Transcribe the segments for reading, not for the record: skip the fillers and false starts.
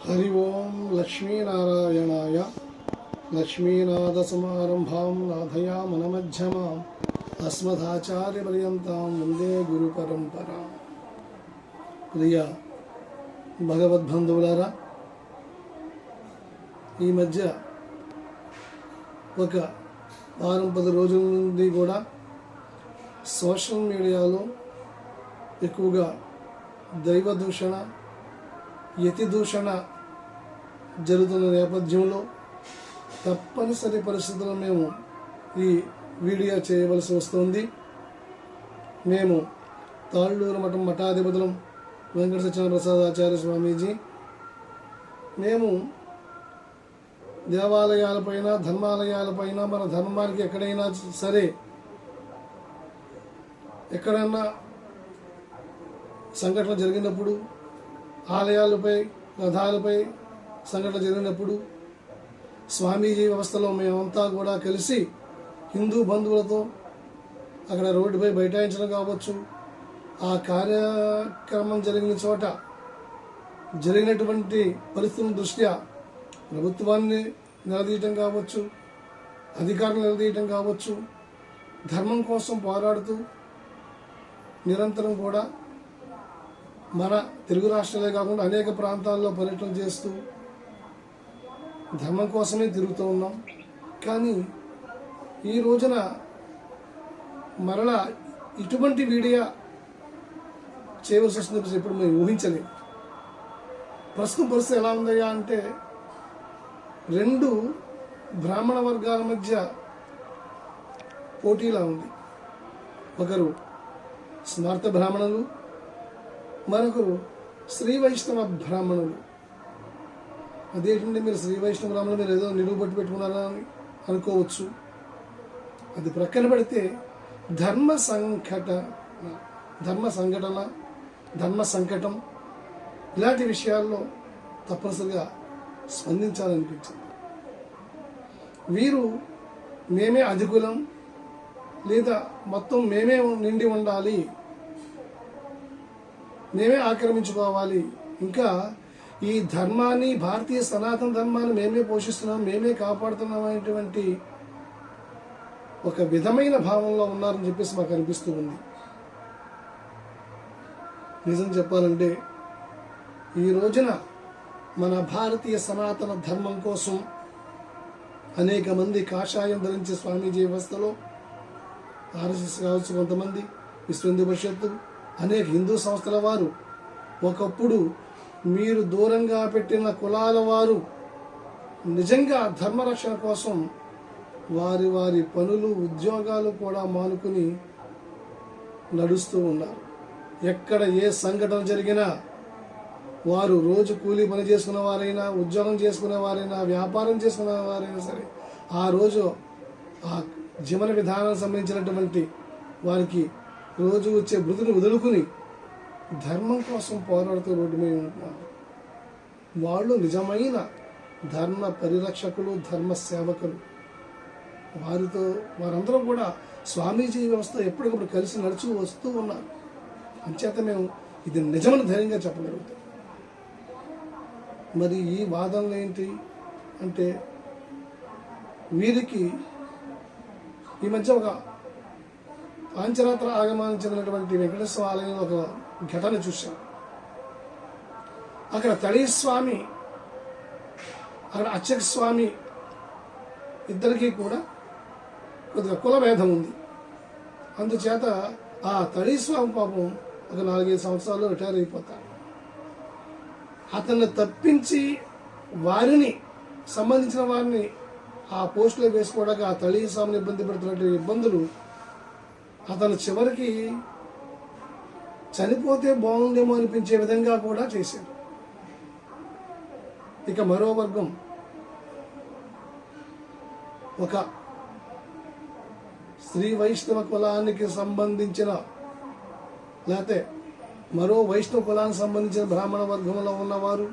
हरि ओं लक्ष्मीनारायणाय लक्ष्मीनाथसमारम्भां नाथयामनमध्यमाम् अस्मदाचार्यपर्यन्तां वन्दे गुरुपरम्परां। ప్రియ భగవద్బంధువులారా, ఈ మధ్య ఒక వారం 10 రోజుల నుండి కూడా సోషల్ మీడియాలో ఎక్కువగా దైవ దూషణ, యతి దూషణ జరుగుతున్న నేపథ్యంలో తప్పనిసరి పరిస్థితుల్లో మేము ఈ వీడియో చేయవలసి వస్తుంది. మేము తాళ్ళూరు మఠం మఠాధిపతులం వెంకట సత్యనారాయణ ఆచార్య స్వామీజీ, మేము దేవాలయాలపైన, ధర్మాలయాలపైన, మన ధర్మానికి ఎక్కడైనా సరే ఎక్కడైనా సంఘటన జరిగినప్పుడు, ఆలయాలపై, రథాలపై సంఘటన జరిగినప్పుడు స్వామీజీ వ్యవస్థలో మేమంతా కూడా కలిసి హిందూ బంధువులతో అక్కడ రోడ్డుపై బైఠాయించడం కావచ్చు, ఆ కార్యక్రమం జరిగిన చోట జరిగినటువంటి పరిస్థితుల దృష్ట్యా ప్రభుత్వాన్ని నిలదీయటం కావచ్చు, అధికారులను నిలదీయటం కావచ్చు, ధర్మం కోసం పోరాడుతూ నిరంతరం కూడా మన తెలుగు రాష్ట్రాలే కాకుండా అనేక ప్రాంతాల్లో పర్యటన చేస్తూ ధర్మం కోసమే తిరుగుతూ ఉన్నాం. కానీ ఈ రోజున మరలా ఇటువంటి వీడియో చేయవలసి వస్తుంది ఇప్పుడు మేము ఊహించలేదు. ప్రస్తుతం పరిస్థితి ఎలా ఉందయ్యా అంటే, 2 బ్రాహ్మణ వర్గాల మధ్య పోటీలా ఉంది. ఒకరు స్మార్త బ్రాహ్మణులు, మరొకరు శ్రీ వైష్ణవ బ్రాహ్మణులు. అదేంటంటే మీరు శ్రీ వైష్ణవ బ్రాహ్మణులు మీరు ఏదో నిలువు పట్టు పెట్టుకున్నారా అని అనుకోవచ్చు. అది ప్రక్కన పెడితే ధర్మ సంకటం ఇలాంటి విషయాల్లో తప్పనిసరిగా స్పందించాలనిపించింది. వీరు మేమే అధికులం, లేదా మొత్తం మేమే నిండి ఉండాలి, మేమే ఆక్రమించుకోవాలి, ఇంకా ఈ ధర్మాన్ని, భారతీయ సనాతన ధర్మాన్ని మేమే పోషిస్తున్నాం, మేమే కాపాడుతున్నాం అనేటువంటి ఒక విధమైన భావంలో ఉన్నారని చెప్పేసి మాకు అనిపిస్తూ ఉంది. నిజం చెప్పాలంటే ఈ రోజున మన భారతీయ సనాతన ధర్మం కోసం అనేక మంది కాషాయం ధరించే స్వామీజీ వ్యవస్థలో, ఆర్ఎస్ఎస్ కావచ్చు, కొంతమంది విశ్వ హిందూ పరిషత్తు, అనేక హిందూ సంస్థల వారు, ఒకప్పుడు మీరు దూరంగా పెట్టిన కులాల వారు నిజంగా ధర్మరక్షణ కోసం వారి వారి పనులు, ఉద్యోగాలు కూడా మానుకుని నడుస్తూ ఉన్నారు. ఎక్కడ ఏ సంఘటన జరిగినా వారు రోజు కూలీ పని చేసుకున్న వారైనా, ఉద్యోగం చేసుకునే వారైనా, వ్యాపారం చేసుకునే వారైనా సరే, ఆ రోజు ఆ జీవన విధానానికి సంబంధించినటువంటి వారికి రోజు వచ్చే మృతిని వదులుకుని ధర్మం కోసం పోరాడుతూ రోడ్డు మీద ఉంటున్నారు. వాళ్ళు నిజమైన ధర్మ పరిరక్షకులు, ధర్మ సేవకులు. వారందరూ కూడా స్వామీజీ వ్యవస్థ ఎప్పటికప్పుడు కలిసి నడుచు వస్తూ ఉన్నారు. అంచేత మేము ఇది నిజమని ధైర్యంగా చెప్పగలుగుతాం. మరి ఈ వాదనలు ఏంటి అంటే, వీరికి ఈ మధ్య ఒక పాంచరాత్ర ఆగమానికి చెందినటువంటి వెంకటేశ్వర ఆలయంలో ఒక ఘటన చూశాం. అక్కడ తళీస్వామి, అక్కడ అర్చక స్వామి ఇద్దరికీ కూడా కొద్దిగా కుల భేదం ఉంది. అందుచేత ఆ తళీస్వామి పాపం ఒక 4-5 సంవత్సరాల్లో రిటైర్ అయిపోతాడు. అతన్ని తప్పించి వారిని సంబంధించిన వారిని ఆ పోస్టులో వేసుకోవడానికి ఆ తళీస్వామిని ఇబ్బంది పెడుతున్నటువంటి ఇబ్బందులు అతను చివరికి చనిపోతే బాగుండేమో అనిపించే విధంగా కూడా చేశారు. ఇక మరో వర్గం, ఒక శ్రీ వైష్ణవ కులానికి సంబంధించిన, లేకపోతే మరో వైష్ణవ కులానికి సంబంధించిన బ్రాహ్మణ వర్గంలో ఉన్నవారు,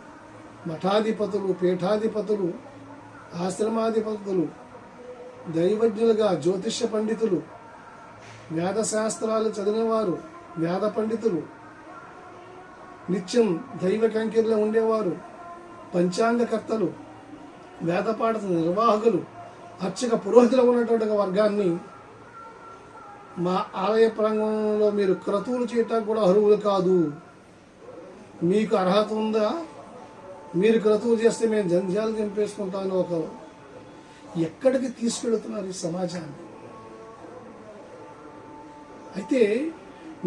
మఠాధిపతులు, పీఠాధిపతులు, ఆశ్రమాధిపతులు, దైవజ్ఞులుగా జ్యోతిష్య పండితులు, వేదశాస్త్రాలు చదివినవారు, వేద పండితులు, నిత్యం దైవ కంకిర్లో ఉండేవారు, పంచాంగకర్తలు, వేదపాఠ నిర్వాహకులు, అర్చక పురోహితులు ఉన్నటువంటి ఒక వర్గాన్ని మా ఆలయ ప్రాంగణంలో మీరు క్రతువులు చేయటానికి కూడా అర్హులు కాదు, మీకు అర్హత ఉందా, మీరు క్రతువులు చేస్తే మేము జంజాలు చంపేసుకుంటామని ఒక ఎక్కడికి తీసుకెళ్తున్నారు ఈ సమాజాన్ని? అయితే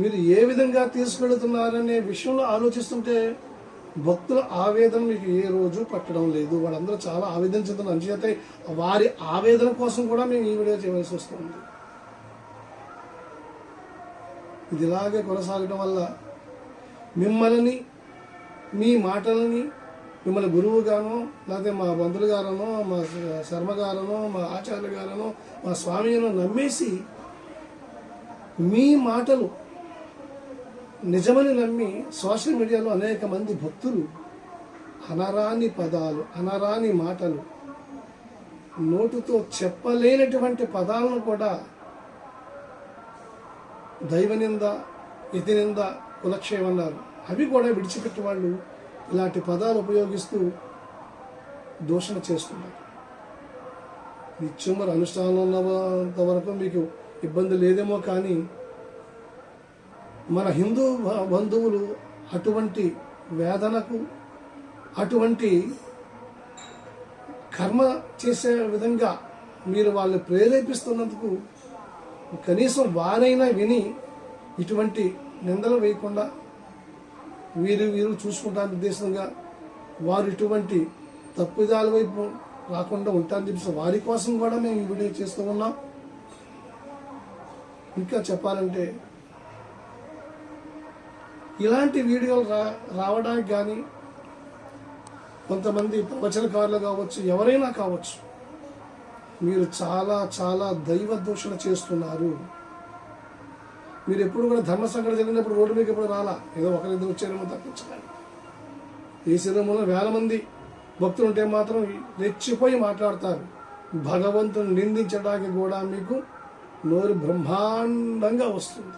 మీరు ఏ విధంగా తీసుకెళ్తున్నారనే విషయంలో ఆలోచిస్తుంటే భక్తుల ఆవేదన మీకు ఏ రోజు పట్టడం లేదు. వాళ్ళందరూ చాలా ఆవేదన చెందుతున్నారు. అంచేతే వారి ఆవేదన కోసం కూడా మేము ఈ వీడియో చేయవలసి వస్తుంది. ఇది ఇలాగే కొనసాగడం వల్ల మిమ్మల్ని, మీ మాటలని, మిమ్మల్ని గురువు గానో, లేకపోతే మా బంధువులు గారనో, మా శర్మ గారనో, మా ఆచార్య గారనో, మా స్వామినో నమ్మేసి మీ మాటలు నిజమని నమ్మి సోషల్ మీడియాలో అనేక మంది భక్తులు అనరాని పదాలు, అనరాని మాటలు, నోటుతో చెప్పలేనటువంటి పదాలను కూడా దైవనింద, యతినింద, కులక్షేమన్నారు అవి కూడా విడిచిపెట్టి వాళ్ళు ఇలాంటి పదాలు ఉపయోగిస్తూ దూషణ చేస్తున్నారు. నిత్యం మరి అనుష్ఠానం ఉన్నంత వరకు మీకు ఇబ్బంది లేదేమో, కానీ మన హిందూ బంధువులు అటువంటి వేదనకు, అటువంటి కర్మ చేసే విధంగా మీరు వాళ్ళని ప్రేరేపిస్తున్నందుకు కనీసం వారైనా విని ఇటువంటి నిందలు వేయకుండా వీరు చూసుకుంటానికి ఉద్దేశంగా వారు ఇటువంటి తప్పిదాల వైపు రాకుండా ఉంటారని చెప్పి వారి కోసం కూడా మేము ఈ వీడియో చేస్తూ ఉన్నాం. ఇంకా చెప్పాలంటే ఇలాంటి వీడియోలు రావడానికి కానీ కొంతమంది ప్రవచనకారులు కావచ్చు, ఎవరైనా కావచ్చు, మీరు చాలా చాలా దైవ దూషణ చేస్తున్నారు. మీరు ఎప్పుడు కూడా ధర్మ సంకటన జరిగినప్పుడు రోడ్డు మీకు ఎప్పుడు రాలా, ఏదో ఒకరిద్దరు వచ్చారేమో తప్పించడానికి. ఈ శరీరంలో వేల మంది భక్తులు ఉంటే మాత్రం రెచ్చిపోయి మాట్లాడతారు. భగవంతుని నిందించడానికి కూడా మీకు నోరు బ్రహ్మాండంగా వస్తుంది.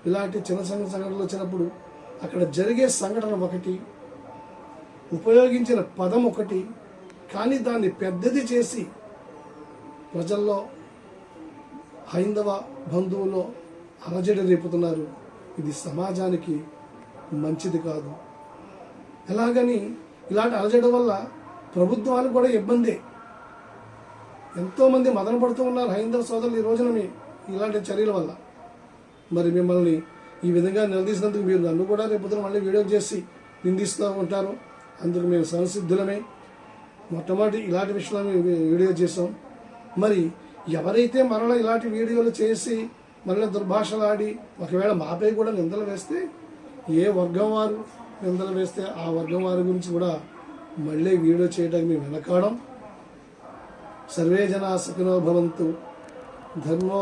ఇలాంటి చిన్న సంఘటనలు వచ్చినప్పుడు అక్కడ జరిగే సంఘటన ఒకటి, ఉపయోగించిన పదం ఒకటి, కానీ దాన్ని పెద్దది చేసి ప్రజల్లో, హైందవ బంధువుల్లో అలజడి రేపుతున్నారు. ఇది సమాజానికి మంచిది కాదు. ఎలాగని ఇలాంటి అలజడి వల్ల ప్రభుత్వాలకు కూడా ఇబ్బందే. ఎంతోమంది మదన పడుతూ ఉన్నారు హైందవ సోదరులు ఈ రోజున ఇలాంటి చర్యల వల్ల. మరి మిమ్మల్ని ఈ విధంగా నిలదీసినందుకు మీరు నన్ను కూడా రేపు మళ్ళీ వీడియో చేసి నిందిస్తూ ఉంటారు. అందుకు మేము సంసిద్ధులమే. మొట్టమొదటి ఇలాంటి విషయంలో వీడియో చేసాం. మరి ఎవరైతే మరలా ఇలాంటి వీడియోలు చేసి మళ్ళీ దుర్భాషలాడి ఒకవేళ మాపై కూడా నిందలు వేస్తే, ఏ వర్గం వారు నిందలు వేస్తే ఆ వర్గం వారి గురించి కూడా మళ్ళీ వీడియో చేయడానికి మేము వెనకాడం. సర్వే జనా సుఖినో భవంతు. ధర్మో